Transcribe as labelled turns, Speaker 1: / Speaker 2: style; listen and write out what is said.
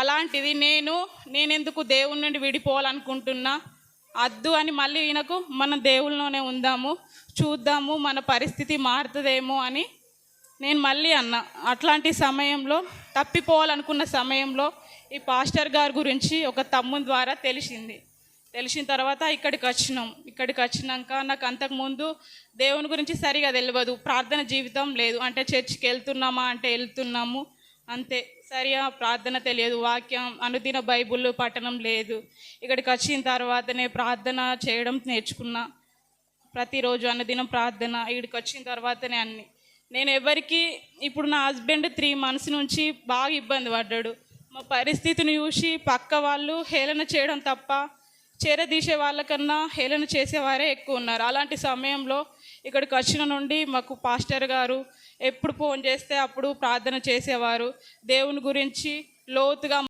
Speaker 1: అలాంటిది నేనెందుకు దేవుని నుండి విడిపోవాలనుకుంటున్నా, అద్దు అని మళ్ళీ ఈయనకు మన దేవుళ్ళలోనే ఉందాము, చూద్దాము మన పరిస్థితి మారుతుందేమో అని నేను మళ్ళీ అన్నా. అట్లాంటి సమయంలో, తప్పిపోవాలనుకున్న సమయంలో ఈ పాస్టర్ గారి గురించి ఒక తమ్ముని ద్వారా తెలిసిన తర్వాత ఇక్కడికి వచ్చినాక నాకు అంతకుముందు దేవుని గురించి సరిగా తెలియదు, ప్రార్థన జీవితం లేదు. అంటే చర్చికి వెళ్తున్నామా అంటే వెళ్తున్నాము అంతే, సరిగా ప్రార్థన తెలియదు, వాక్యం అనుదిన బైబుల్ పఠనం లేదు. ఇక్కడికి వచ్చిన తర్వాతనే ప్రార్థన చేయడం నేర్చుకున్నా. ప్రతిరోజు అనుదినం ప్రార్థన. ఇక్కడికి వచ్చిన తర్వాతనే అన్నీ. నేను ఎవరికి ఇప్పుడు నా హస్బెండ్ 3 months నుంచి బాగా ఇబ్బంది పడ్డాడు. మా పరిస్థితిని చూసి పక్క వాళ్ళు హేళన చేయడం తప్ప చేరదీసే వాళ్ళకన్నా హేళన చేసేవారే ఎక్కువ ఉన్నారు. అలాంటి సమయంలో ఇక్కడికి వచ్చిన నుండి మాకు పాస్టర్ గారు ఎప్పుడు ఫోన్ చేస్తే అప్పుడు ప్రార్థన చేసేవారు. దేవుని గురించి లోతుగా